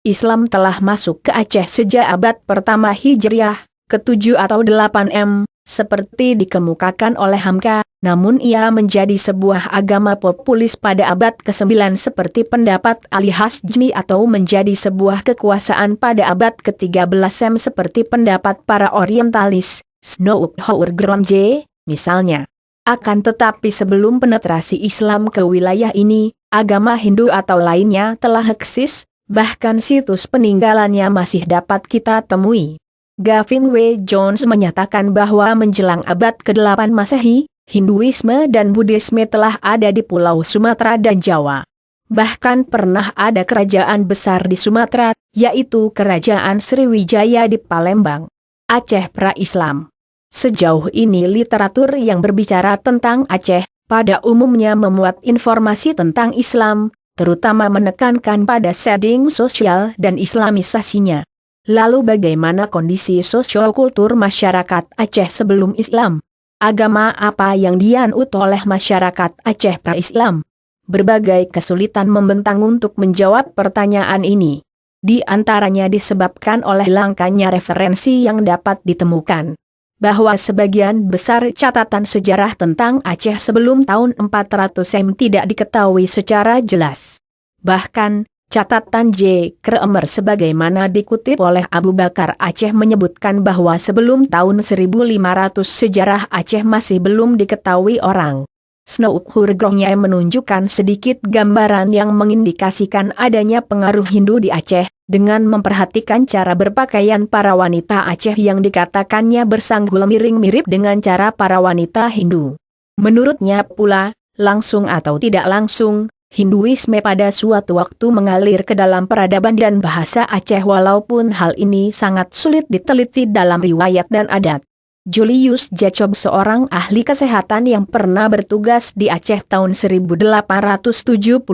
Islam telah masuk ke Aceh sejak abad pertama Hijriah, ke-7 atau 8 seperti dikemukakan oleh Hamka, namun ia menjadi sebuah agama populis pada abad ke-9 seperti pendapat Ali Hasjmi atau menjadi sebuah kekuasaan pada abad ke-13 seperti pendapat para orientalis, Snow Hour Gronje, misalnya. Akan tetapi sebelum penetrasi Islam ke wilayah ini, agama Hindu atau lainnya telah eksis, bahkan situs peninggalannya masih dapat kita temui. Gavin W. Jones menyatakan bahwa menjelang abad ke-8 Masehi, Hinduisme dan Buddhisme telah ada di Pulau Sumatera dan Jawa. Bahkan pernah ada kerajaan besar di Sumatera, yaitu Kerajaan Sriwijaya di Palembang, Aceh pra-Islam. Sejauh ini literatur yang berbicara tentang Aceh, pada umumnya memuat informasi tentang Islam, terutama menekankan pada setting sosial dan islamisasinya. Lalu bagaimana kondisi sosiokultur masyarakat Aceh sebelum Islam? Agama apa yang dianut oleh masyarakat Aceh pra-Islam? Berbagai kesulitan membentang untuk menjawab pertanyaan ini. Di antaranya disebabkan oleh langkanya referensi yang dapat ditemukan. Bahwa sebagian besar catatan sejarah tentang Aceh sebelum tahun 400 tidak diketahui secara jelas. Bahkan, catatan J. Kremer sebagaimana dikutip oleh Abu Bakar Aceh menyebutkan bahwa sebelum tahun 1500 sejarah Aceh masih belum diketahui orang. Snow Hurgrongnya menunjukkan sedikit gambaran yang mengindikasikan adanya pengaruh Hindu di Aceh, dengan memperhatikan cara berpakaian para wanita Aceh yang dikatakannya bersanggul miring mirip dengan cara para wanita Hindu. Menurutnya pula, langsung atau tidak langsung, Hinduisme pada suatu waktu mengalir ke dalam peradaban dan bahasa Aceh walaupun hal ini sangat sulit diteliti dalam riwayat dan adat. Julius Jacob seorang ahli kesehatan yang pernah bertugas di Aceh tahun 1878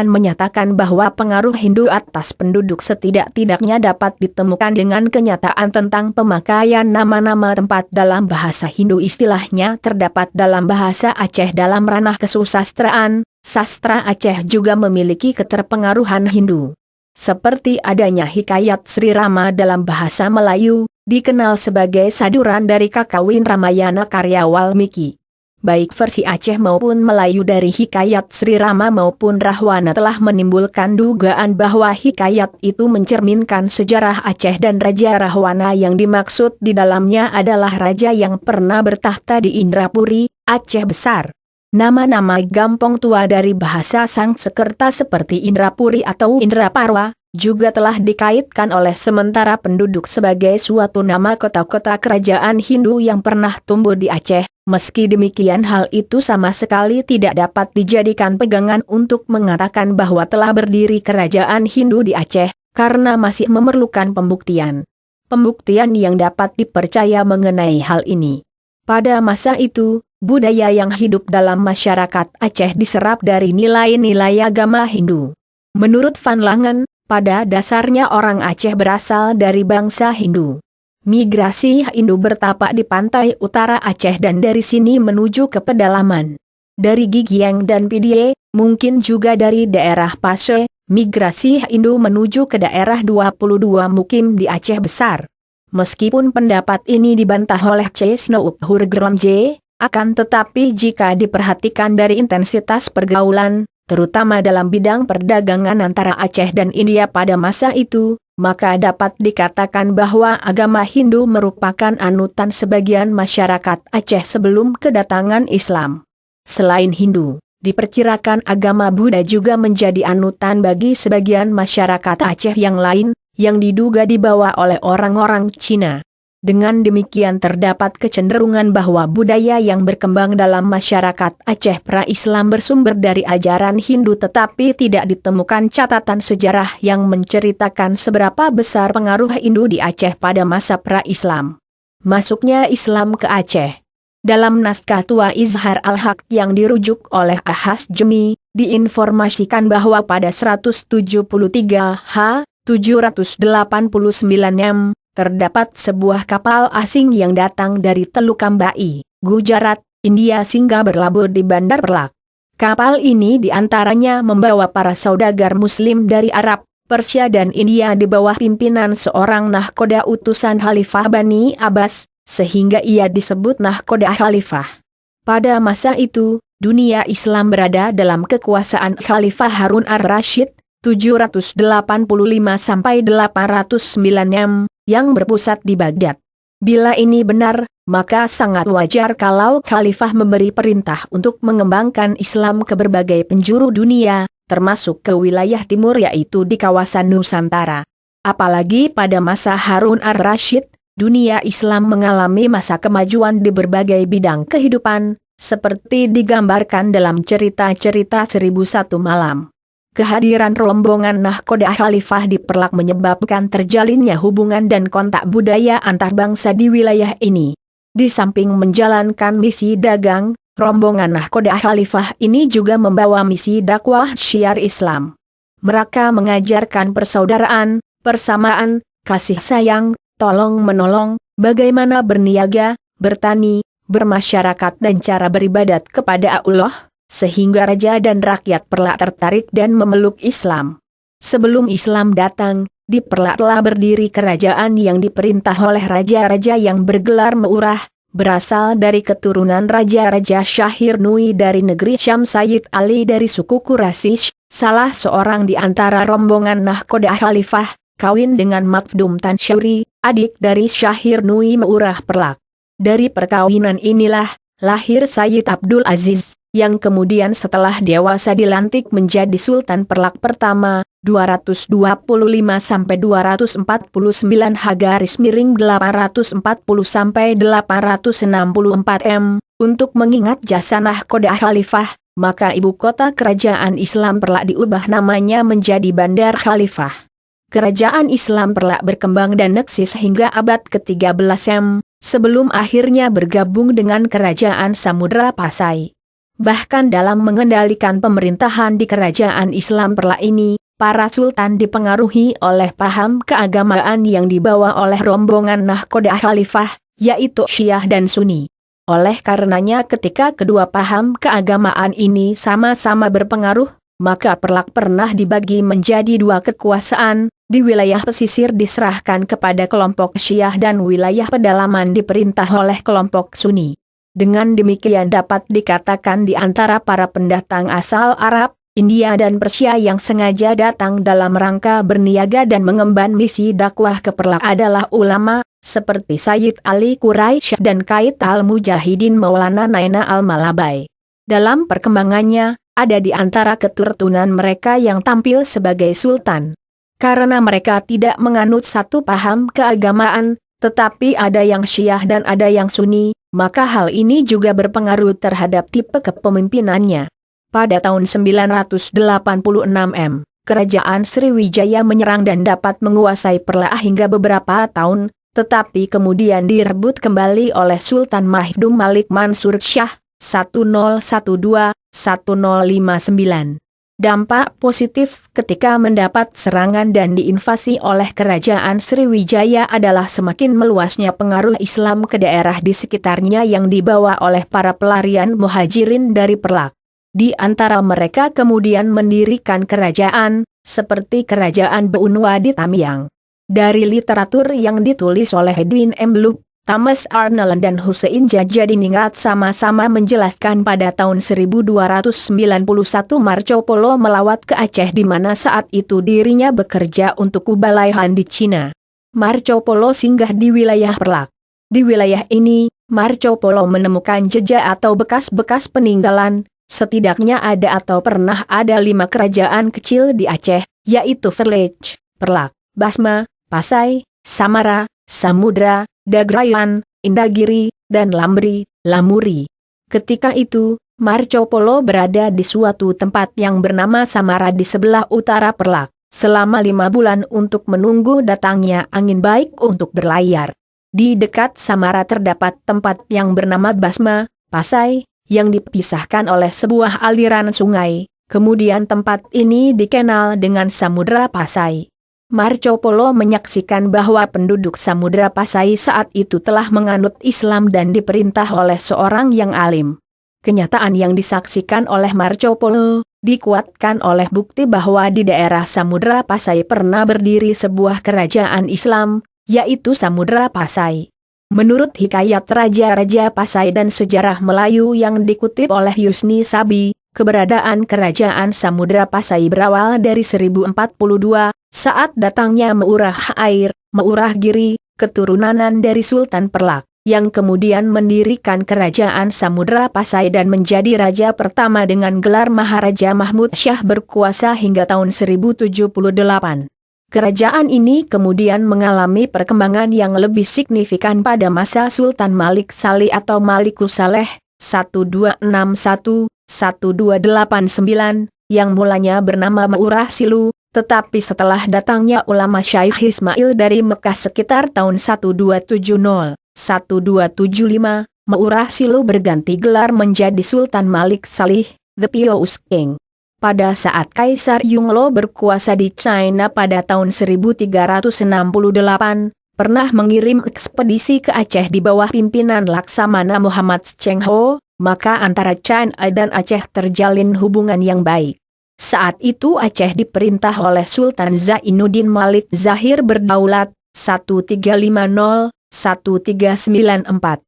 menyatakan bahwa pengaruh Hindu atas penduduk setidak-tidaknya dapat ditemukan dengan kenyataan tentang pemakaian nama-nama tempat dalam bahasa Hindu istilahnya terdapat dalam bahasa Aceh dalam ranah kesusastraan. Sastra Aceh juga memiliki keterpengaruhan Hindu. Seperti adanya hikayat Sri Rama dalam bahasa Melayu, dikenal sebagai saduran dari Kakawin Ramayana karya Walmiki. Baik versi Aceh maupun Melayu dari hikayat Sri Rama maupun Rahwana telah menimbulkan dugaan bahwa hikayat itu mencerminkan sejarah Aceh dan Raja Rahwana yang dimaksud di dalamnya adalah raja yang pernah bertahta di Indrapuri, Aceh Besar. Nama-nama gampong tua dari bahasa Sangsekerta seperti Indrapuri atau Indraparwa, juga telah dikaitkan oleh sementara penduduk sebagai suatu nama kota-kota kerajaan Hindu yang pernah tumbuh di Aceh. Meski demikian hal itu sama sekali tidak dapat dijadikan pegangan untuk mengatakan bahwa telah berdiri kerajaan Hindu di Aceh, karena masih memerlukan pembuktian. Pembuktian yang dapat dipercaya mengenai hal ini. Pada masa itu, budaya yang hidup dalam masyarakat Aceh diserap dari nilai-nilai agama Hindu. Menurut Van Langen, pada dasarnya orang Aceh berasal dari bangsa Hindu. Migrasi Hindu bertapak di pantai utara Aceh dan dari sini menuju ke pedalaman. Dari Gigiang dan Pidie, mungkin juga dari daerah Pashe, migrasi Hindu menuju ke daerah 22 Mukim di Aceh Besar. Meskipun pendapat ini dibantah oleh C. Snow Hurgrongje, akan tetapi jika diperhatikan dari intensitas pergaulan, terutama dalam bidang perdagangan antara Aceh dan India pada masa itu, maka dapat dikatakan bahwa agama Hindu merupakan anutan sebagian masyarakat Aceh sebelum kedatangan Islam. Selain Hindu, diperkirakan agama Buddha juga menjadi anutan bagi sebagian masyarakat Aceh yang lain, yang diduga dibawa oleh orang-orang Cina. Dengan demikian terdapat kecenderungan bahwa budaya yang berkembang dalam masyarakat Aceh pra-Islam bersumber dari ajaran Hindu tetapi tidak ditemukan catatan sejarah yang menceritakan seberapa besar pengaruh Hindu di Aceh pada masa pra-Islam. Masuknya Islam ke Aceh. Dalam naskah tua Izhar al-Haq yang dirujuk oleh Ahasjmi, diinformasikan bahwa pada 173 H. 789 terdapat sebuah kapal asing yang datang dari Teluk Kambai, Gujarat, India sehingga berlabuh di Bandar Perak. Kapal ini diantaranya membawa para saudagar Muslim dari Arab, Persia dan India di bawah pimpinan seorang nahkoda utusan Khalifah Bani Abbas, sehingga ia disebut nahkoda Khalifah. Pada masa itu, dunia Islam berada dalam kekuasaan Khalifah Harun ar-Rasyid, 785–809 yang berpusat di Baghdad. Bila ini benar, maka sangat wajar kalau Khalifah memberi perintah untuk mengembangkan Islam ke berbagai penjuru dunia, termasuk ke wilayah timur yaitu di kawasan Nusantara. Apalagi pada masa Harun ar-Rasyid, dunia Islam mengalami masa kemajuan di berbagai bidang kehidupan, seperti digambarkan dalam cerita-cerita 1001 malam. Kehadiran rombongan nahkoda Khalifah di Perlak menyebabkan terjalinnya hubungan dan kontak budaya antar bangsa di wilayah ini. Di samping menjalankan misi dagang, rombongan nahkoda Khalifah ini juga membawa misi dakwah syiar Islam. Mereka mengajarkan persaudaraan, persamaan, kasih sayang, tolong-menolong, bagaimana berniaga, bertani, bermasyarakat dan cara beribadat kepada Allah, sehingga raja dan rakyat Perlak tertarik dan memeluk Islam. Sebelum Islam datang, di Perlak telah berdiri kerajaan yang diperintah oleh raja-raja yang bergelar Meurah, berasal dari keturunan Raja-Raja Syahir Nui dari negeri Syam. Sayyid Ali dari suku Quraisy, salah seorang di antara rombongan nahkoda Khalifah, kawin dengan Makdum Tan Syuri, adik dari Syahir Nui Meurah Perlak. Dari perkawinan inilah, lahir Sayyid Abdul Aziz, yang kemudian setelah dewasa dilantik menjadi Sultan Perlak pertama, 225–249 H/840–864 M. Untuk mengingat jasa nahkoda Khalifah, maka ibu kota kerajaan Islam Perlak diubah namanya menjadi Bandar Khalifah. Kerajaan Islam Perlak berkembang dan eksis hingga abad ke-13 M, sebelum akhirnya bergabung dengan kerajaan Samudra Pasai. Bahkan dalam mengendalikan pemerintahan di kerajaan Islam Perlak ini, para sultan dipengaruhi oleh paham keagamaan yang dibawa oleh rombongan nahkoda Khalifah, yaitu Syiah dan Sunni. Oleh karenanya ketika kedua paham keagamaan ini sama-sama berpengaruh, maka Perlak pernah dibagi menjadi dua kekuasaan, di wilayah pesisir diserahkan kepada kelompok Syiah dan wilayah pedalaman diperintah oleh kelompok Sunni. Dengan demikian dapat dikatakan di antara para pendatang asal Arab, India dan Persia yang sengaja datang dalam rangka berniaga dan mengemban misi dakwah ke Perlak adalah ulama, seperti Sayyid Ali Quraisy dan Qaid al-Mujahidin Maulana Naina al-Malabai. Dalam perkembangannya, ada di antara keturunan mereka yang tampil sebagai sultan. Karena mereka tidak menganut satu paham keagamaan, tetapi ada yang Syiah dan ada yang Sunni, maka hal ini juga berpengaruh terhadap tipe kepemimpinannya. Pada tahun 986 M, kerajaan Sriwijaya menyerang dan dapat menguasai Perlak hingga beberapa tahun, tetapi kemudian direbut kembali oleh Sultan Mahdum Malik Mansur Shah, 1012–1059. Dampak positif ketika mendapat serangan dan diinvasi oleh kerajaan Sriwijaya adalah semakin meluasnya pengaruh Islam ke daerah di sekitarnya yang dibawa oleh para pelarian muhajirin dari Perlak. Di antara mereka kemudian mendirikan kerajaan, seperti kerajaan Beunwa di Tamiang. Dari literatur yang ditulis oleh Edwin M. Luke, Thomas Arnold dan Hussein Jajadiningrat sama-sama menjelaskan pada tahun 1291 Marco Polo melawat ke Aceh di mana saat itu dirinya bekerja untuk Kublai Khan di Cina. Marco Polo singgah di wilayah Perlak. Di wilayah ini, Marco Polo menemukan jejak atau bekas-bekas peninggalan, setidaknya ada atau pernah ada 5 kerajaan kecil di Aceh, yaitu Verlej, Perlak, Basma, Pasai, Samara, Samudra, Dagrayan, Indagiri, dan Lamuri. Ketika itu, Marco Polo berada di suatu tempat yang bernama Samara di sebelah utara Perlak, selama 5 bulan untuk menunggu datangnya angin baik untuk berlayar. Di dekat Samara terdapat tempat yang bernama Basma, Pasai, yang dipisahkan oleh sebuah aliran sungai, kemudian tempat ini dikenal dengan Samudra Pasai. Marco Polo menyaksikan bahwa penduduk Samudra Pasai saat itu telah menganut Islam dan diperintah oleh seorang yang alim. Kenyataan yang disaksikan oleh Marco Polo, dikuatkan oleh bukti bahwa di daerah Samudra Pasai pernah berdiri sebuah kerajaan Islam, yaitu Samudra Pasai. Menurut hikayat Raja-Raja Pasai dan sejarah Melayu yang dikutip oleh Yusni Sabi, keberadaan kerajaan Samudra Pasai berawal dari 1042, saat datangnya Meurah Air, Meurah Giri, keturunan dari Sultan Perlak, yang kemudian mendirikan kerajaan Samudra Pasai dan menjadi raja pertama dengan gelar Maharaja Mahmud Syah berkuasa hingga tahun 1078. Kerajaan ini kemudian mengalami perkembangan yang lebih signifikan pada masa Sultan Malik Saleh atau Malikus Saleh, 1261-1289, yang mulanya bernama Meurah Silu, tetapi setelah datangnya ulama Syekh Ismail dari Mekah sekitar tahun 1270-1275, Meurah Silu berganti gelar menjadi Sultan Malik Saleh, the Pious King. Pada saat Kaisar Yongle berkuasa di China pada tahun 1368, pernah mengirim ekspedisi ke Aceh di bawah pimpinan Laksamana Muhammad Cheng Ho, maka antara China dan Aceh terjalin hubungan yang baik. Saat itu Aceh diperintah oleh Sultan Zainuddin Malik Zahir berdaulat, 1350-1394.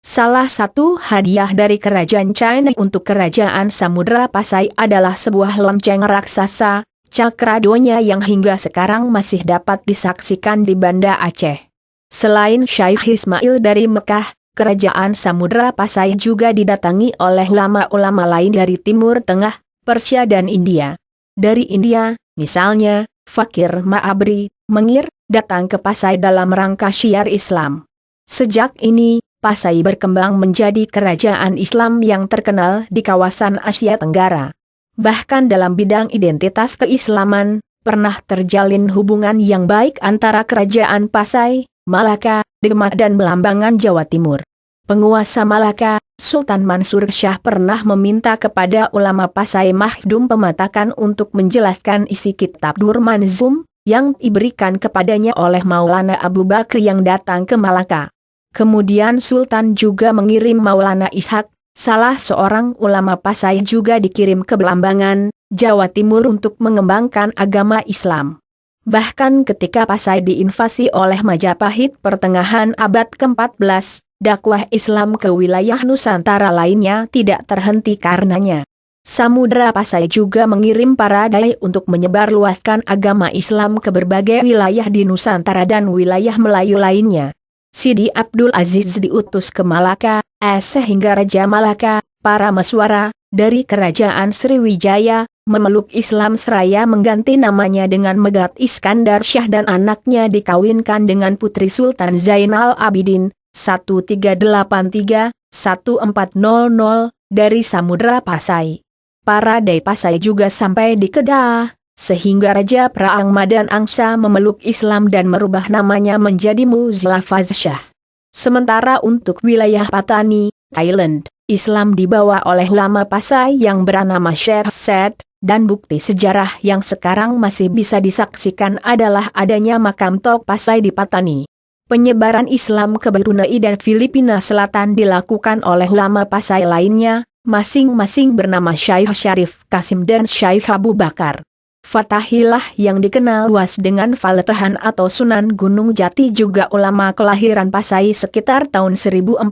Salah satu hadiah dari kerajaan China untuk kerajaan Samudra Pasai adalah sebuah lonceng raksasa, Cakradonya yang hingga sekarang masih dapat disaksikan di Banda Aceh. Selain Syekh Ismail dari Mekah, kerajaan Samudra Pasai juga didatangi oleh ulama-ulama lain dari Timur Tengah, Persia dan India. Dari India, misalnya, Fakir Ma'abri, Mengir, datang ke Pasai dalam rangka syiar Islam. Sejak ini, Pasai berkembang menjadi kerajaan Islam yang terkenal di kawasan Asia Tenggara. Bahkan dalam bidang identitas keislaman, pernah terjalin hubungan yang baik antara kerajaan Pasai, Malaka, Demak dan Belambangan Jawa Timur. Penguasa Malaka, Sultan Mansur Shah pernah meminta kepada ulama Pasai Makhdum Pematakan untuk menjelaskan isi kitab Dur Manzum, yang diberikan kepadanya oleh Maulana Abu Bakr yang datang ke Malaka. Kemudian Sultan juga mengirim Maulana Ishak, salah seorang ulama Pasai juga dikirim ke Belambangan, Jawa Timur untuk mengembangkan agama Islam. Bahkan ketika Pasai diinvasi oleh Majapahit pertengahan abad ke-14, dakwah Islam ke wilayah Nusantara lainnya tidak terhenti karenanya. Samudra Pasai juga mengirim para dai untuk menyebarluaskan agama Islam ke berbagai wilayah di Nusantara dan wilayah Melayu lainnya. Sidi Abdul Aziz diutus ke Malaka, sehingga Raja Malaka, para meswara, dari kerajaan Sriwijaya, memeluk Islam seraya mengganti namanya dengan Megat Iskandar Syah dan anaknya dikawinkan dengan putri Sultan Zainal Abidin, 1383-1400, dari Samudra Pasai. Para dai Pasai juga sampai di Kedah, sehingga Raja Praangma dan Angsa memeluk Islam dan merubah namanya menjadi Muzlafaz Syah. Sementara untuk wilayah Patani, Thailand, Islam dibawa oleh ulama Pasai yang bernama Syekh Said, dan bukti sejarah yang sekarang masih bisa disaksikan adalah adanya makam Tok Pasai di Patani. Penyebaran Islam ke Brunei dan Filipina Selatan dilakukan oleh ulama Pasai lainnya, masing-masing bernama Syekh Syarif Kasim dan Syekh Abu Bakar. Fatahillah yang dikenal luas dengan Faletahan atau Sunan Gunung Jati juga ulama kelahiran Pasai sekitar tahun 1490.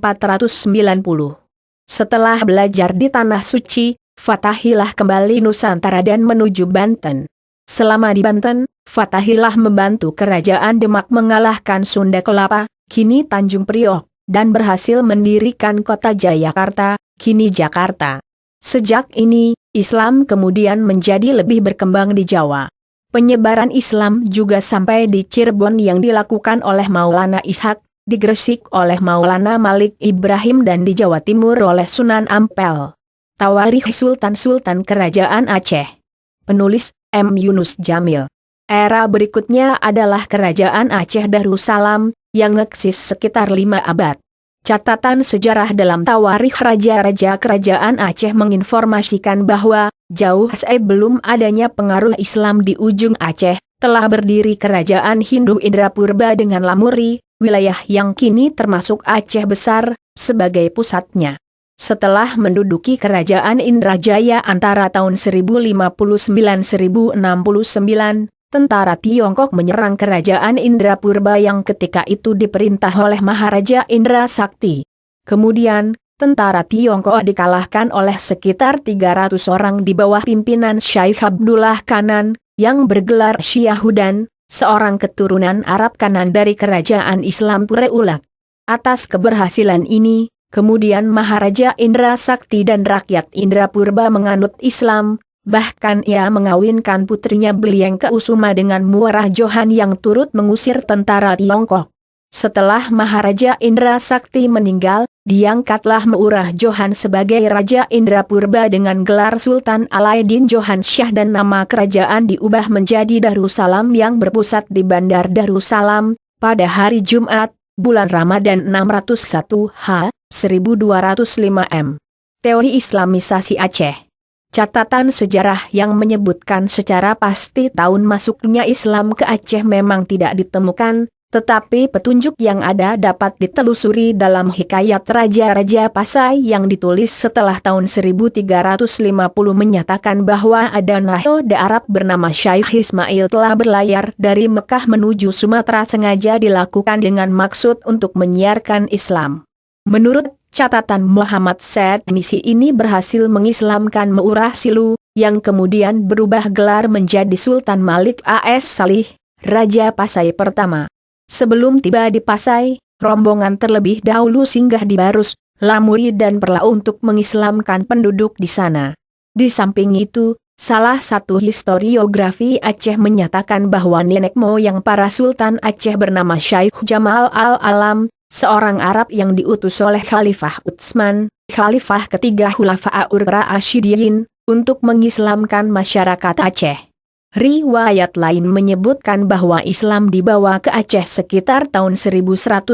Setelah belajar di Tanah Suci, Fatahillah kembali Nusantara dan menuju Banten. Selama di Banten, Fatahillah membantu kerajaan Demak mengalahkan Sunda Kelapa, kini Tanjung Priok, dan berhasil mendirikan kota Jayakarta, kini Jakarta. Sejak ini, Islam kemudian menjadi lebih berkembang di Jawa. Penyebaran Islam juga sampai di Cirebon yang dilakukan oleh Maulana Ishak, di Gresik oleh Maulana Malik Ibrahim dan di Jawa Timur oleh Sunan Ampel. Tawarikh Sultan-Sultan Kerajaan Aceh. Penulis M. Yunus Jamil. Era berikutnya adalah Kerajaan Aceh Darussalam, yang eksis sekitar 5 abad. Catatan sejarah dalam Tawarikh Raja-Raja Kerajaan Aceh menginformasikan bahwa, jauh sebelum adanya pengaruh Islam di ujung Aceh, telah berdiri Kerajaan Hindu Indrapurba dengan Lamuri, wilayah yang kini termasuk Aceh Besar, sebagai pusatnya. Setelah menduduki kerajaan Indrajaya antara tahun 1059-1069, tentara Tiongkok menyerang kerajaan Indrapurba yang ketika itu diperintah oleh Maharaja Indra Sakti. Kemudian, tentara Tiongkok dikalahkan oleh sekitar 300 orang di bawah pimpinan Syekh Abdullah Kanan, yang bergelar Syahudan, seorang keturunan Arab Kanan dari kerajaan Islam Pureulak. Atas keberhasilan ini, kemudian Maharaja Indra Sakti dan rakyat Indrapurba menganut Islam, bahkan ia mengawinkan putrinya Blieng Keusuma dengan Muarah Johan yang turut mengusir tentara Tiongkok. Setelah Maharaja Indra Sakti meninggal, diangkatlah Muarah Johan sebagai Raja Indrapurba dengan gelar Sultan Alaidin Johan Syah dan nama kerajaan diubah menjadi Darussalam yang berpusat di Bandar Darussalam, pada hari Jumat, bulan Ramadan 601 H, 1205 M. Teori Islamisasi Aceh. Catatan sejarah yang menyebutkan secara pasti tahun masuknya Islam ke Aceh memang tidak ditemukan, tetapi petunjuk yang ada dapat ditelusuri dalam hikayat Raja-Raja Pasai yang ditulis setelah tahun 1350 menyatakan bahwa ada nahoda Arab bernama Syekh Ismail telah berlayar dari Mekah menuju Sumatera sengaja dilakukan dengan maksud untuk menyiarkan Islam. Menurut catatan Muhammad Said, misi ini berhasil mengislamkan Muarah Silu, yang kemudian berubah gelar menjadi Sultan Malik A.S. Salih, Raja Pasai pertama. Sebelum tiba di Pasai, rombongan terlebih dahulu singgah di Barus, Lamuri dan Perla untuk mengislamkan penduduk di sana. Di samping itu, salah satu historiografi Aceh menyatakan bahwa nenek moyang para Sultan Aceh bernama Syekh Jamal al-Alam, seorang Arab yang diutus oleh Khalifah Utsman, Khalifah ketiga Khulafaur Rasyidin, untuk mengislamkan masyarakat Aceh. Riwayat lain menyebutkan bahwa Islam dibawa ke Aceh sekitar tahun 1111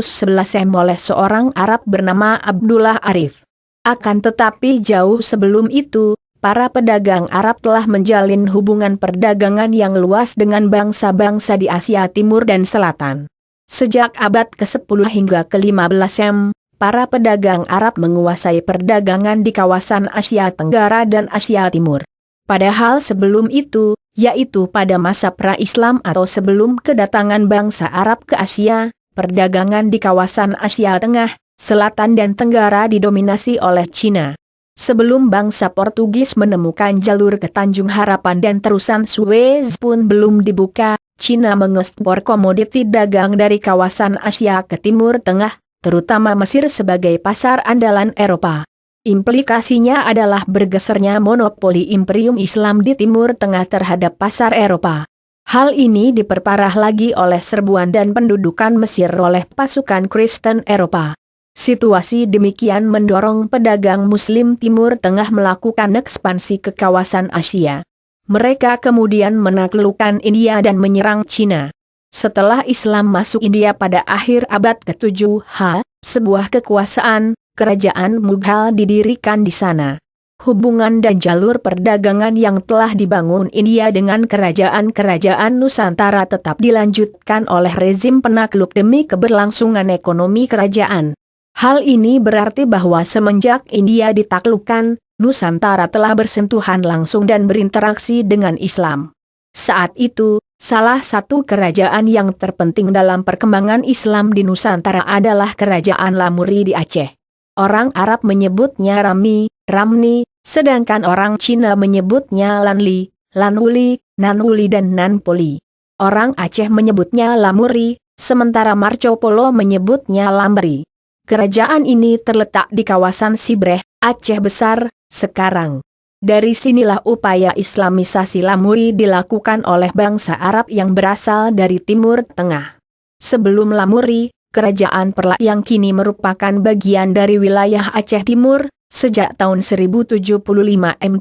oleh seorang Arab bernama Abdullah Arif. Akan tetapi jauh sebelum itu, para pedagang Arab telah menjalin hubungan perdagangan yang luas dengan bangsa-bangsa di Asia Timur dan Selatan. Sejak abad ke-10 hingga ke-15 para pedagang Arab menguasai perdagangan di kawasan Asia Tenggara dan Asia Timur. Padahal sebelum itu, yaitu pada masa pra-Islam atau sebelum kedatangan bangsa Arab ke Asia, perdagangan di kawasan Asia Tengah, Selatan dan Tenggara didominasi oleh Cina. Sebelum bangsa Portugis menemukan jalur ke Tanjung Harapan dan terusan Suez pun belum dibuka, Cina mengekspor komoditi dagang dari kawasan Asia ke Timur Tengah, terutama Mesir sebagai pasar andalan Eropa. Implikasinya adalah bergesernya monopoli Imperium Islam di Timur Tengah terhadap pasar Eropa. Hal ini diperparah lagi oleh serbuan dan pendudukan Mesir oleh pasukan Kristen Eropa. Situasi demikian mendorong pedagang Muslim Timur Tengah melakukan ekspansi ke kawasan Asia. Mereka kemudian menaklukkan India dan menyerang Cina. Setelah Islam masuk India pada akhir abad ke-7 H, sebuah kekuasaan, Kerajaan Mughal didirikan di sana. Hubungan dan jalur perdagangan yang telah dibangun India dengan kerajaan-kerajaan Nusantara tetap dilanjutkan oleh rezim penakluk demi keberlangsungan ekonomi kerajaan. Hal ini berarti bahwa semenjak India ditaklukkan, Nusantara telah bersentuhan langsung dan berinteraksi dengan Islam. Saat itu, salah satu kerajaan yang terpenting dalam perkembangan Islam di Nusantara adalah Kerajaan Lamuri di Aceh. Orang Arab menyebutnya Ramni, sedangkan orang Cina menyebutnya Lanli, Lanuli, Nanuli dan Nanpoli. Orang Aceh menyebutnya Lamuri, sementara Marco Polo menyebutnya Lambri. Kerajaan ini terletak di kawasan Sibreh, Aceh Besar, sekarang. Dari sinilah upaya Islamisasi Lamuri dilakukan oleh bangsa Arab yang berasal dari Timur Tengah. Sebelum Lamuri, Kerajaan Perla yang kini merupakan bagian dari wilayah Aceh Timur, sejak tahun 1075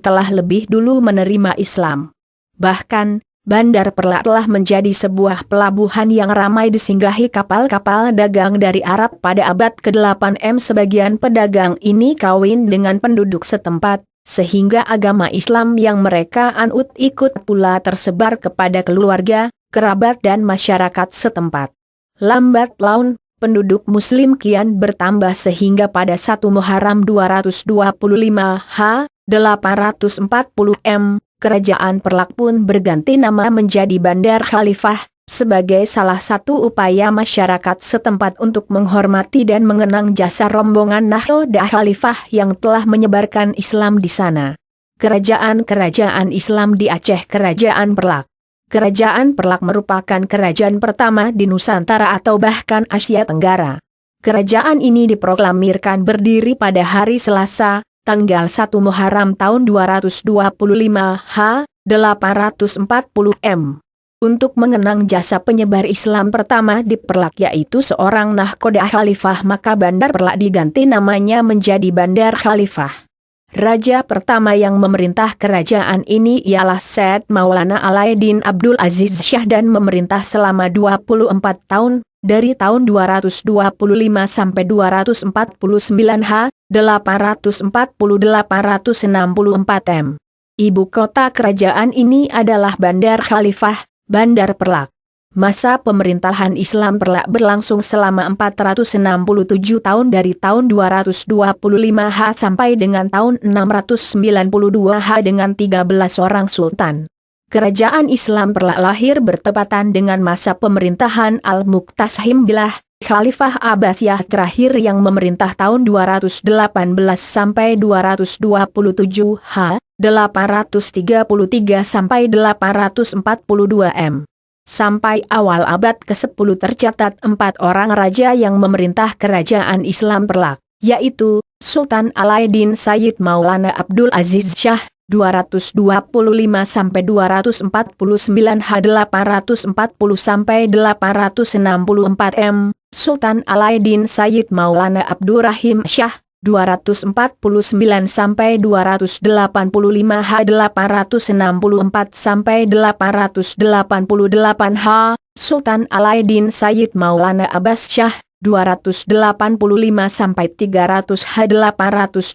telah lebih dulu menerima Islam. Bahkan, Bandar Perla telah menjadi sebuah pelabuhan yang ramai disinggahi kapal-kapal dagang dari Arab pada abad ke-8 Sebagian pedagang ini kawin dengan penduduk setempat, sehingga agama Islam yang mereka anut ikut pula tersebar kepada keluarga, kerabat dan masyarakat setempat. Lambat laun, penduduk muslim kian bertambah sehingga pada 1 Muharram 225 H. 840 M, Kerajaan Perlak pun berganti nama menjadi Bandar Khalifah, sebagai salah satu upaya masyarakat setempat untuk menghormati dan mengenang jasa rombongan Nahdlatul Khalifah yang telah menyebarkan Islam di sana. Kerajaan-kerajaan Islam di Aceh. Kerajaan Perlak. Kerajaan Perlak merupakan kerajaan pertama di Nusantara atau bahkan Asia Tenggara. Kerajaan ini diproklamirkan berdiri pada hari Selasa, tanggal 1 Muharram tahun 225 H. 840 M. Untuk mengenang jasa penyebar Islam pertama di Perlak yaitu seorang Nahdlatul Khalifah, maka Bandar Perlak diganti namanya menjadi Bandar Khalifah. Raja pertama yang memerintah kerajaan ini ialah Syed Maulana Alaiddin Abdul Aziz Shah dan memerintah selama 24 tahun, dari tahun 225 sampai 249 H. 840-864 M. Ibu kota kerajaan ini adalah Bandar Khalifah, Bandar Perlak. Masa pemerintahan Islam Perlak berlangsung selama 467 tahun dari tahun 225 H sampai dengan tahun 692 H dengan 13 orang sultan. Kerajaan Islam Perlak lahir bertepatan dengan masa pemerintahan Al-Muqtasim Billah, Khalifah Abbasiyah terakhir yang memerintah tahun 218 sampai 227 H. 833 sampai 842 M. Sampai awal abad ke-10 tercatat 4 orang raja yang memerintah kerajaan Islam Perlak, yaitu Sultan Alaiddin Sayyid Maulana Abdul Aziz Shah, 225 sampai 249 H. 840 sampai 864 M. Sultan Alaiddin Sayyid Maulana Abdurrahim Shah, 249 sampai 285 H. 864 sampai 888 H. Sultan Alaiddin Sayyid Maulana Abbas Shah, 285 sampai 300 H. 888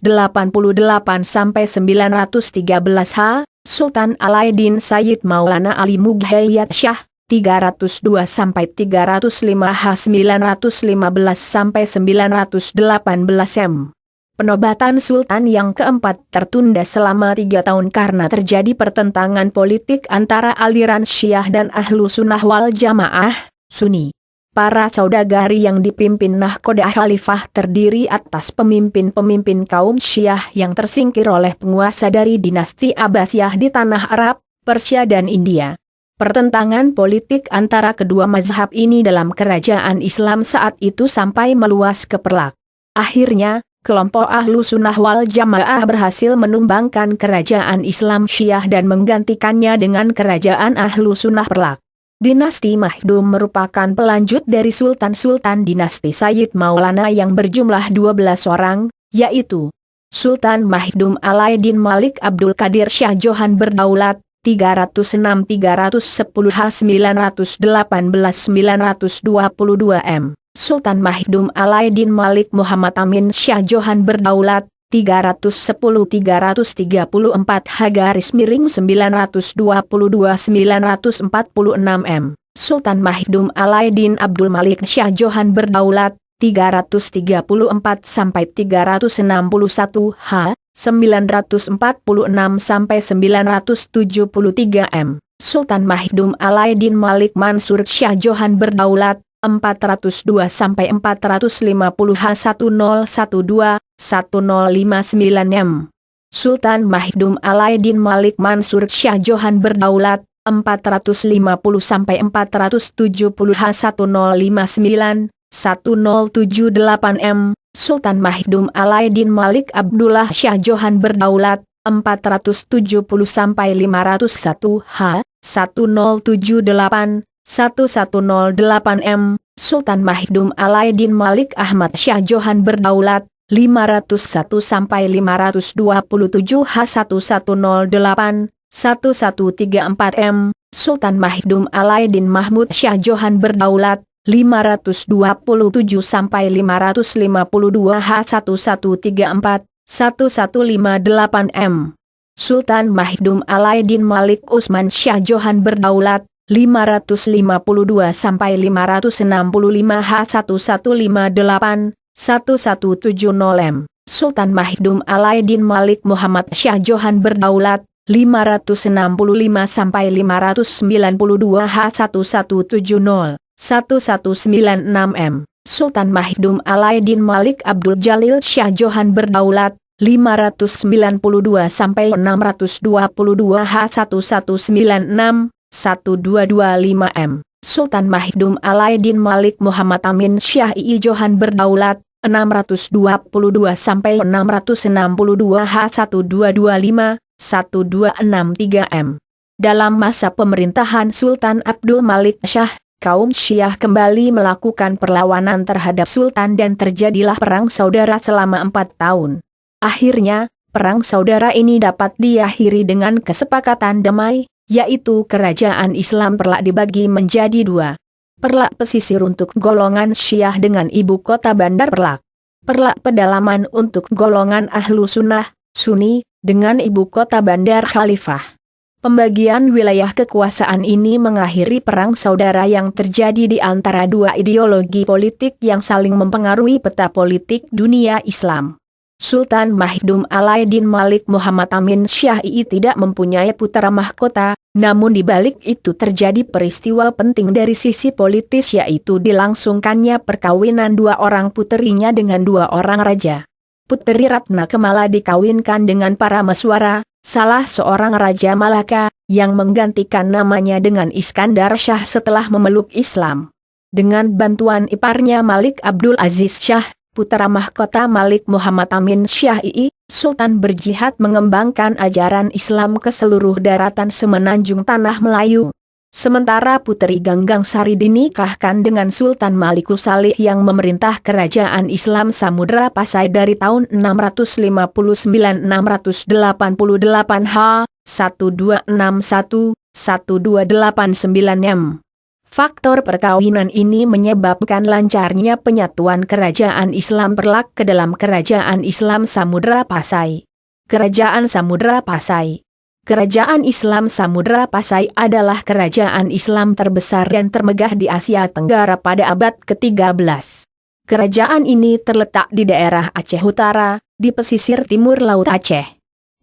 sampai 913 H. Sultan Alaiddin Sayyid Maulana Ali Mughayyad Shah, 302 sampai 305 H. 915 sampai 918 M. Penobatan Sultan yang keempat tertunda selama 3 tahun karena terjadi pertentangan politik antara aliran Syiah dan Ahlu Sunnah wal Jamaah, Sunni. Para saudagari yang dipimpin Nahdlatul Khalifah terdiri atas pemimpin-pemimpin kaum Syiah yang tersingkir oleh penguasa dari dinasti Abbasiyah di tanah Arab, Persia dan India. Pertentangan politik antara kedua mazhab ini dalam kerajaan Islam saat itu sampai meluas ke Perlak. Akhirnya, kelompok Ahlu Sunnah wal Jamaah berhasil menumbangkan kerajaan Islam Syiah dan menggantikannya dengan kerajaan Ahlu Sunnah Perlak. Dinasti Mahdum merupakan pelanjut dari sultan-sultan dinasti Sayyid Maulana yang berjumlah 12 orang, yaitu Sultan Mahdum Alaiddin Malik Abdul Qadir Shah Johan Berdaulat, 306-310 H. 918-922 M. Sultan Mahdum Alaiddin Malik Muhammad Amin Shah Johan Berdaulat, 310-334 H/922-946 M. Sultan Mahdum Alaiddin Abdul Malik Shah Johan Berdaulat, 334 sampai 361 H. 946 sampai 973 M. Sultan Mahdum Alaiddin Malik Mansur Shah Johan Berdaulat, 402 sampai 450 H. 1012-1059 M. Sultan Mahdum Alaiddin Malik Mansur Shah Johan Berdaulat, 450 sampai 470 H. 1059-1078 M. Sultan Mahdum Alaiddin Malik Abdullah Shah Johan Berdaulat, 470 sampai 501 H. 1078-1108 M. Sultan Mahdum Alaiddin Malik Ahmad Shah Johan Berdaulat, 501 sampai 527 H. 1108-1134 M. Sultan Mahdum Alaiddin Mahmud Shah Johan Berdaulat, 527 sampai 552 H. 1134-1158 M. Sultan Mahdum Alaiddin Malik Usman Shah Johan Berdaulat, 552 sampai 565 H1158 1170 M. Sultan Mahdum Alaeddin Malik Muhammad Shah Johan berdaulat 565 sampai 592 H1170 1196 M. Sultan Mahdum Alaeddin Malik Abdul Jalil Shah Johan berdaulat 592 sampai 622 H1196 1225 M. Sultan Mahdum Alaeddin Malik Muhammad Amin Syah II Johan berdaulat 622 sampai 662 H1225 1263 M. Dalam masa pemerintahan Sultan Abdul Malik Shah, kaum Syiah kembali melakukan perlawanan terhadap Sultan dan terjadilah perang saudara selama 4 tahun. Akhirnya, perang saudara ini dapat diakhiri dengan kesepakatan damai, yaitu kerajaan Islam Perlak dibagi menjadi 2. Perlak pesisir untuk golongan Syiah dengan ibu kota Bandar Perlak. Perlak pedalaman untuk golongan Ahlu Sunnah, Sunni, dengan ibu kota Bandar Khalifah. Pembagian wilayah kekuasaan ini mengakhiri perang saudara yang terjadi di antara dua ideologi politik yang saling mempengaruhi peta politik dunia Islam. Sultan Mahdum Alaeddin Malik Muhammad Amin Syah II tidak mempunyai putra mahkota, namun di balik itu terjadi peristiwa penting dari sisi politis, yaitu dilangsungkannya perkawinan 2 orang puterinya dengan 2 orang raja. Puteri Ratna Kemala dikawinkan dengan Parameswara, salah seorang raja Malaka, yang menggantikan namanya dengan Iskandar Shah setelah memeluk Islam. Dengan bantuan iparnya Malik Abdul Aziz Shah, putra mahkota Malik Muhammad Amin Syah II, Sultan berjihad mengembangkan ajaran Islam ke seluruh daratan semenanjung Tanah Melayu. Sementara Puteri Ganggang Sari dinikahkan dengan Sultan Malikus Salih yang memerintah kerajaan Islam Samudra Pasai dari tahun 659-688 H, 1261-1289 M. Faktor perkawinan ini menyebabkan lancarnya penyatuan kerajaan Islam Perlak ke dalam kerajaan Islam Samudra Pasai. Kerajaan Samudra Pasai. Kerajaan Islam Samudra Pasai adalah kerajaan Islam terbesar dan termegah di Asia Tenggara pada abad ke-13. Kerajaan ini terletak di daerah Aceh Utara, di pesisir timur Laut Aceh.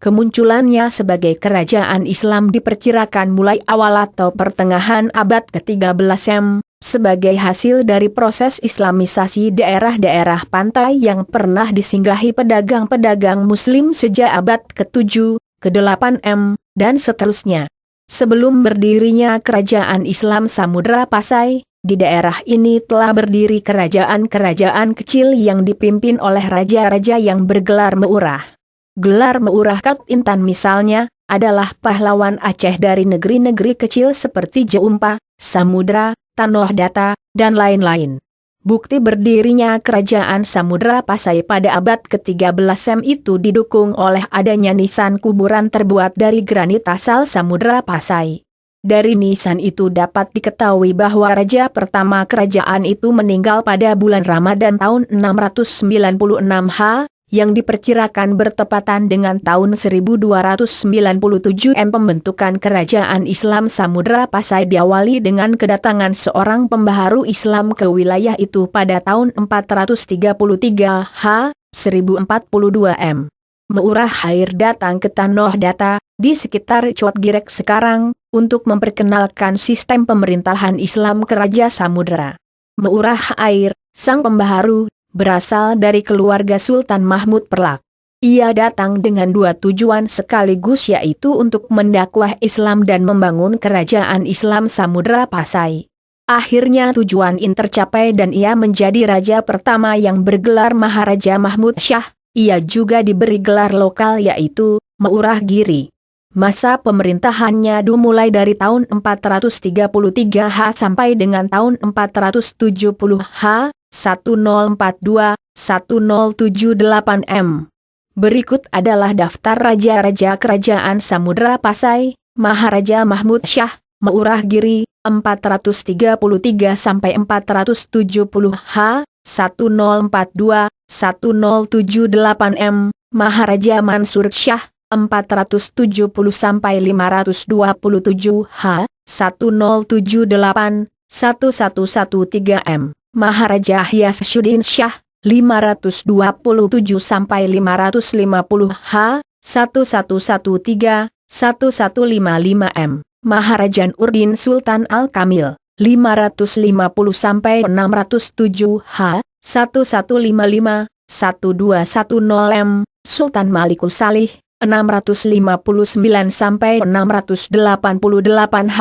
Kemunculannya sebagai kerajaan Islam diperkirakan mulai awal atau pertengahan abad ke-13 M, sebagai hasil dari proses Islamisasi daerah-daerah pantai yang pernah disinggahi pedagang-pedagang Muslim sejak abad ke-7, ke-8 M, dan seterusnya. Sebelum berdirinya kerajaan Islam Samudra Pasai, di daerah ini telah berdiri kerajaan-kerajaan kecil yang dipimpin oleh raja-raja yang bergelar Meurah. Gelar Meurah Kat Intan misalnya, adalah pahlawan Aceh dari negeri-negeri kecil seperti Jeumpa, Samudra, Tanoh Data, dan lain-lain. Bukti berdirinya kerajaan Samudra Pasai pada abad ke-13 M itu didukung oleh adanya nisan kuburan terbuat dari granit asal Samudra Pasai. Dari nisan itu dapat diketahui bahwa raja pertama kerajaan itu meninggal pada bulan Ramadan tahun 696 H, yang diperkirakan bertepatan dengan tahun 1297 M. Pembentukan kerajaan Islam Samudra Pasai diawali dengan kedatangan seorang pembaharu Islam ke wilayah itu pada tahun 433 H. 1042 M. Meurah Hair datang ke Tanoh Data, di sekitar Cuat Girek sekarang, untuk memperkenalkan sistem pemerintahan Islam ke Raja Samudra. Meurah Hair, sang pembaharu, berasal dari keluarga Sultan Mahmud Perlak. Ia datang dengan 2 tujuan sekaligus, yaitu untuk mendakwah Islam dan membangun kerajaan Islam Samudra Pasai. Akhirnya tujuan ini tercapai dan ia menjadi raja pertama yang bergelar Maharaja Mahmud Syah. Ia juga diberi gelar lokal yaitu Meurah Giri. Masa pemerintahannya dimulai dari tahun 433 H sampai dengan tahun 470 H. 1042-1078 M. Berikut adalah daftar raja-raja kerajaan Samudra Pasai. Maharaja Mahmud Syah, Meurah Giri, 433 sampai 470 H, 1042-1078 M. Maharaja Mansur Syah, 470 sampai 527 H, 1078-1113 M. Maharaja Ghiasuddin Shah 527-550 H1113-1155 M. Maharaja Urdin Sultan Al-Kamil 550-607 H1155-1210 M. Sultan Malikul Salih 659-688 H.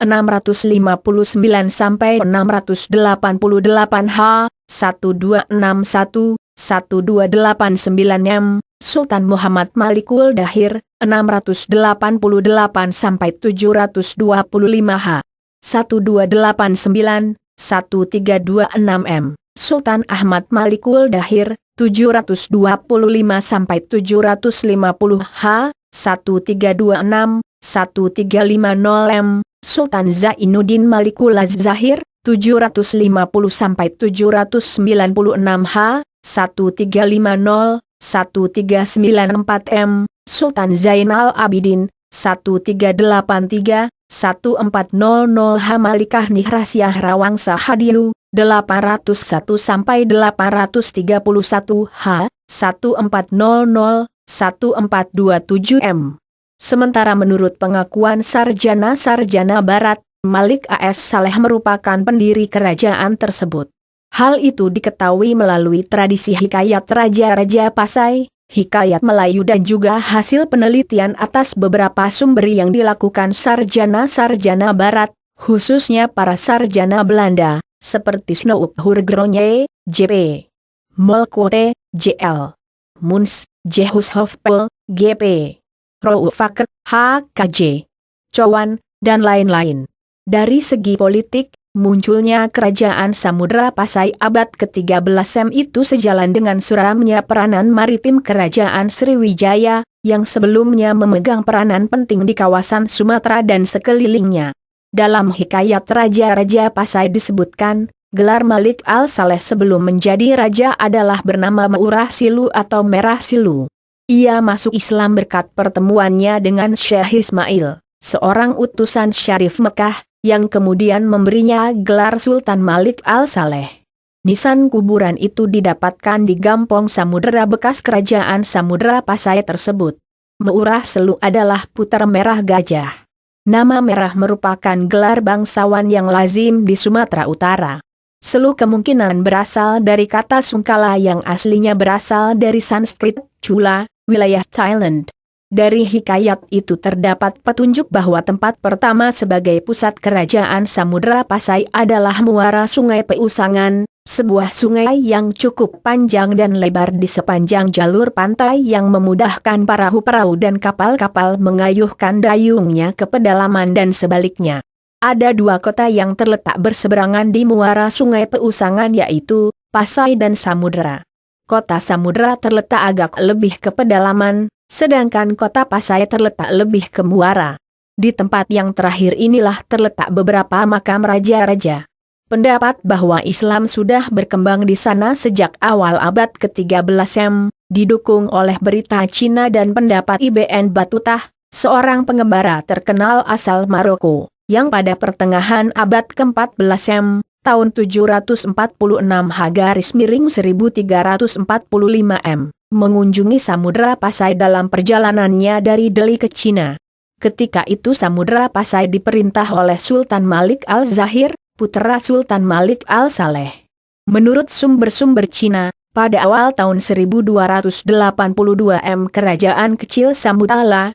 659-688 H. 1261-1289 M. Sultan Muhammad Malikul Dahir 688-725 H. 1289-1326 M. Sultan Ahmad Malikul Dahir 725-750 H. 1326-1350 M. Sultan Zainuddin Malikul Az-Zahir 750-796 H. 1350-1394 M. Sultan Zainal Abidin 1383-1400 H. Malikah Nihrasiah Rawangsa Hadiu 801-831 H. 1400-1427 M. Sementara menurut pengakuan sarjana-sarjana Barat, Malik A.S. Saleh merupakan pendiri kerajaan tersebut. Hal itu diketahui melalui tradisi hikayat Raja-Raja Pasai, hikayat Melayu dan juga hasil penelitian atas beberapa sumber yang dilakukan sarjana-sarjana Barat, khususnya para sarjana Belanda, seperti Snouk Hurgronje, J.P. Moltke, J.L. Muns, J. Hushoffel, G.P. Roufaker, H.K.J. Cowan, dan lain-lain. Dari segi politik, munculnya kerajaan Samudra Pasai abad ke-13 itu sejalan dengan suramnya peranan maritim kerajaan Sriwijaya, yang sebelumnya memegang peranan penting di kawasan Sumatera dan sekelilingnya. Dalam hikayat Raja-Raja Pasai disebutkan, gelar Malik Al-Saleh sebelum menjadi raja adalah bernama Maurah Silu atau Merah Silu. Ia masuk Islam berkat pertemuannya dengan Syekh Ismail, seorang utusan Syarif Mekah, yang kemudian memberinya gelar Sultan Malik Al-Saleh. Nisan kuburan itu didapatkan di Gampong Samudera bekas kerajaan Samudra Pasai tersebut. Maurah Silu adalah putar merah gajah. Nama merah merupakan gelar bangsawan yang lazim di Sumatera Utara. Selu kemungkinan berasal dari kata sungkala yang aslinya berasal dari Sanskrit, Chula, wilayah Thailand. Dari hikayat itu terdapat petunjuk bahwa tempat pertama sebagai pusat kerajaan Samudra Pasai adalah muara Sungai Peusangan, sebuah sungai yang cukup panjang dan lebar di sepanjang jalur pantai yang memudahkan perahu-perahu dan kapal-kapal mengayuhkan dayungnya ke pedalaman dan sebaliknya. Ada dua kota yang terletak berseberangan di muara Sungai Peusangan yaitu Pasai dan Samudra. Kota Samudra terletak agak lebih ke pedalaman, sedangkan kota Pasai terletak lebih ke muara. Di tempat yang terakhir inilah terletak beberapa makam raja-raja. Pendapat bahwa Islam sudah berkembang di sana sejak awal abad ke-13 M, didukung oleh berita Cina dan pendapat Ibn Batutah, seorang pengembara terkenal asal Maroko, yang pada pertengahan abad ke-14 M, tahun 746 H-1345 M, mengunjungi Samudra Pasai dalam perjalanannya dari Delhi ke Cina. Ketika itu Samudra Pasai diperintah oleh Sultan Malik Al-Zahir, putra Sultan Malik Al-Saleh. Menurut sumber-sumber Cina, pada awal tahun 1282 M kerajaan kecil Samudra,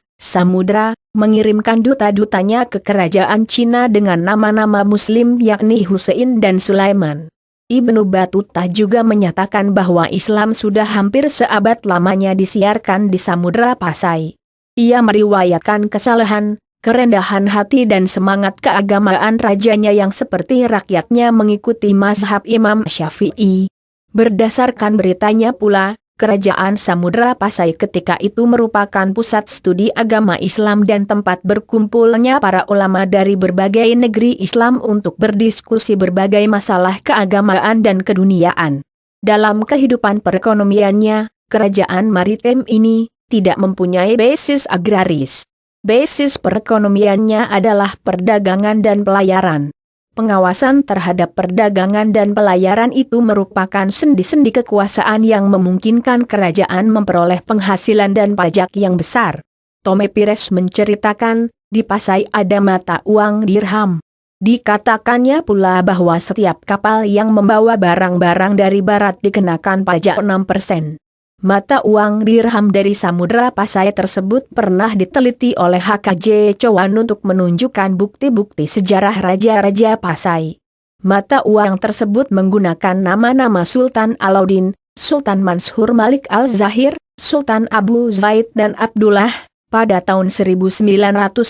mengirimkan duta-dutanya ke kerajaan Cina dengan nama-nama Muslim yakni Hussein dan Sulaiman. Ibnu Batutah juga menyatakan bahwa Islam sudah hampir seabad lamanya disiarkan di Samudra Pasai. Ia meriwayatkan kesalehan, kerendahan hati dan semangat keagamaan rajanya yang seperti rakyatnya mengikuti mazhab Imam Syafi'i. Berdasarkan beritanya pula, kerajaan Samudra Pasai ketika itu merupakan pusat studi agama Islam dan tempat berkumpulnya para ulama dari berbagai negeri Islam untuk berdiskusi berbagai masalah keagamaan dan keduniaan. Dalam kehidupan perekonomiannya, kerajaan maritim ini tidak mempunyai basis agraris. Basis perekonomiannya adalah perdagangan dan pelayaran. Pengawasan terhadap perdagangan dan pelayaran itu merupakan sendi-sendi kekuasaan yang memungkinkan kerajaan memperoleh penghasilan dan pajak yang besar. Tome Pires menceritakan, di Pasai ada mata uang dirham. Dikatakannya pula bahwa setiap kapal yang membawa barang-barang dari barat dikenakan pajak 6%. Mata uang dirham dari Samudra Pasai tersebut pernah diteliti oleh HKJ Chowan untuk menunjukkan bukti-bukti sejarah Raja-Raja Pasai. Mata uang tersebut menggunakan nama-nama Sultan Alauddin, Sultan Mansur Malik Al-Zahir, Sultan Abu Zaid dan Abdullah. Pada tahun 1973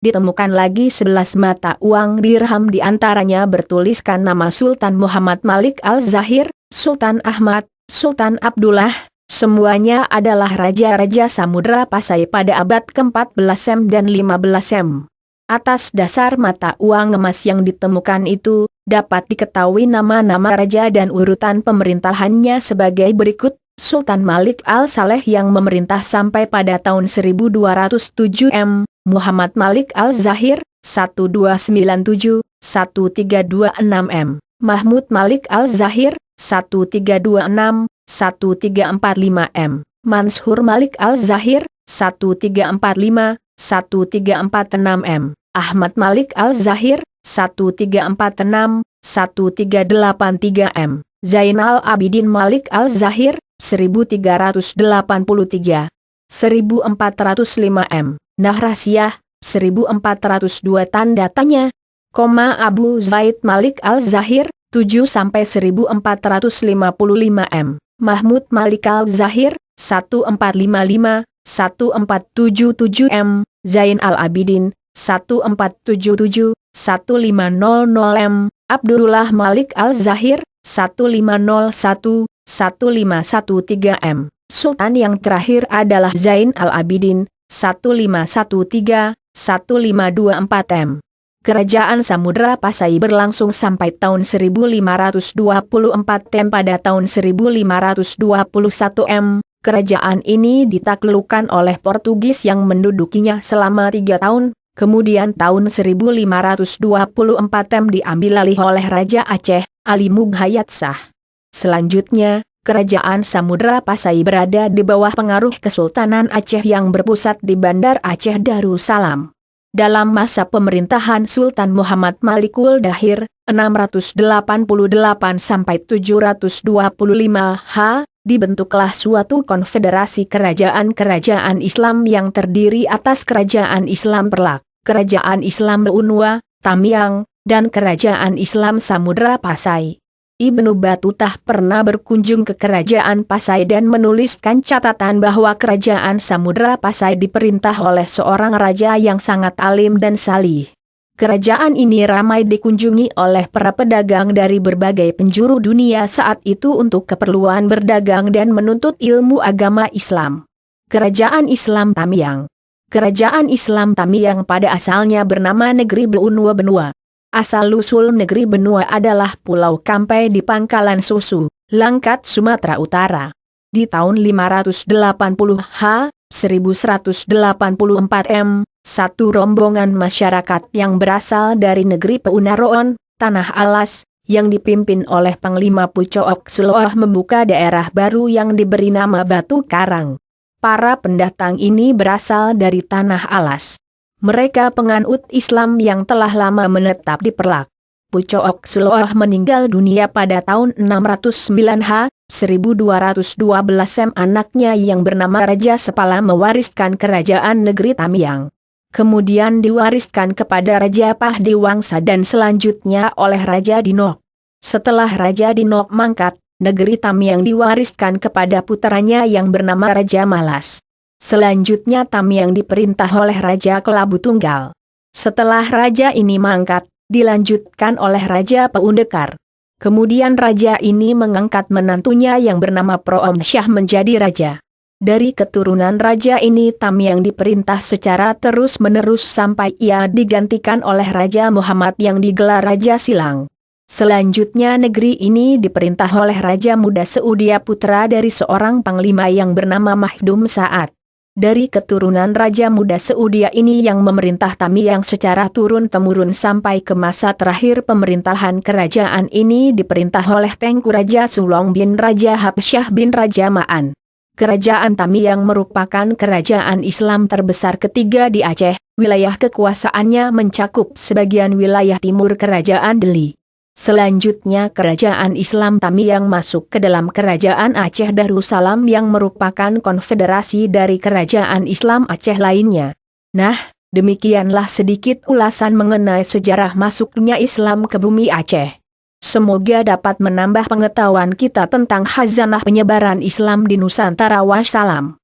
ditemukan lagi 11 mata uang dirham, di antaranya bertuliskan nama Sultan Muhammad Malik Al-Zahir, Sultan Ahmad, Sultan Abdullah, semuanya adalah raja-raja Samudra Pasai pada abad ke-14 dan 15. Atas dasar mata uang emas yang ditemukan itu, dapat diketahui nama-nama raja dan urutan pemerintahannya sebagai berikut. Sultan Malik Al-Saleh yang memerintah sampai pada tahun 1207 Muhammad Malik Al-Zahir, 1297, 1326 Mahmud Malik Al-Zahir, 1326, 1345 Mansur Malik Al-Zahir, 1345, 1346 Ahmad Malik Al-Zahir, 1346, 1383 Zainal Abidin Malik Al-Zahir, 1383, 1405 Nahrasiyah, 1402 tanda tanya, Abu Zaid Malik Al-Zahir, 7-1455 Mahmud Malik Al-Zahir, 1455, 1477 Zain Al-Abidin, 1477, 1500 Abdullah Malik Al-Zahir, 1501, 1513 Sultan yang terakhir adalah Zain Al-Abidin, 1513, 1524 Kerajaan Samudra Pasai berlangsung sampai tahun 1524 pada tahun 1521 kerajaan ini ditaklukkan oleh Portugis yang mendudukinya selama 3 tahun, kemudian tahun 1524 diambil alih oleh Raja Aceh, Ali Mughayat Shah. Selanjutnya, kerajaan Samudra Pasai berada di bawah pengaruh Kesultanan Aceh yang berpusat di Bandar Aceh Darussalam. Dalam masa pemerintahan Sultan Muhammad Malikul Dahir, 688-725 dibentuklah suatu konfederasi kerajaan-kerajaan Islam yang terdiri atas Kerajaan Islam Perlak, Kerajaan Islam Unwa, Tamiang, dan Kerajaan Islam Samudra Pasai. Ibnu Batutah pernah berkunjung ke Kerajaan Pasai dan menuliskan catatan bahwa Kerajaan Samudra Pasai diperintah oleh seorang raja yang sangat alim dan salih. Kerajaan ini ramai dikunjungi oleh para pedagang dari berbagai penjuru dunia saat itu untuk keperluan berdagang dan menuntut ilmu agama Islam. Kerajaan Islam Tamiang. Kerajaan Islam Tamiang pada asalnya bernama Negeri Benua Benua. Asal-usul negeri Benua adalah Pulau Kampai di Pangkalan Susu, Langkat, Sumatera Utara. Di tahun 580 1184 satu rombongan masyarakat yang berasal dari negeri Peunaroon, Tanah Alas, yang dipimpin oleh Panglima Pucook Suloah membuka daerah baru yang diberi nama Batu Karang. Para pendatang ini berasal dari Tanah Alas. Mereka penganut Islam yang telah lama menetap di Perlak. Pucook Suloah meninggal dunia pada tahun 609 1212 anaknya yang bernama Raja Sepala mewariskan kerajaan negeri Tamiang. Kemudian diwariskan kepada Raja Pahdiwangsa dan selanjutnya oleh Raja Dinok. Setelah Raja Dinok mangkat, negeri Tamiang diwariskan kepada puteranya yang bernama Raja Malas. Selanjutnya Tamiang diperintah oleh Raja Kelabu Tunggal. Setelah raja ini mangkat, dilanjutkan oleh Raja Peundekar. Kemudian raja ini mengangkat menantunya yang bernama Proom Syah menjadi raja. Dari keturunan raja ini Tamiang diperintah secara terus-menerus sampai ia digantikan oleh Raja Muhammad yang digelar Raja Silang. Selanjutnya negeri ini diperintah oleh Raja Muda Seudia putra dari seorang panglima yang bernama Mahdum Saat. Dari keturunan Raja Muda Seudia ini yang memerintah Tamiang secara turun-temurun sampai ke masa terakhir pemerintahan kerajaan ini diperintah oleh Tengku Raja Sulong bin Raja Habsyah bin Raja Ma'an. Kerajaan Tamiang merupakan kerajaan Islam terbesar ketiga di Aceh, wilayah kekuasaannya mencakup sebagian wilayah timur kerajaan Deli. Selanjutnya kerajaan Islam Tamiang masuk ke dalam kerajaan Aceh Darussalam yang merupakan konfederasi dari kerajaan Islam Aceh lainnya. Nah, demikianlah sedikit ulasan mengenai sejarah masuknya Islam ke bumi Aceh. Semoga dapat menambah pengetahuan kita tentang khazanah penyebaran Islam di Nusantara. Wassalam.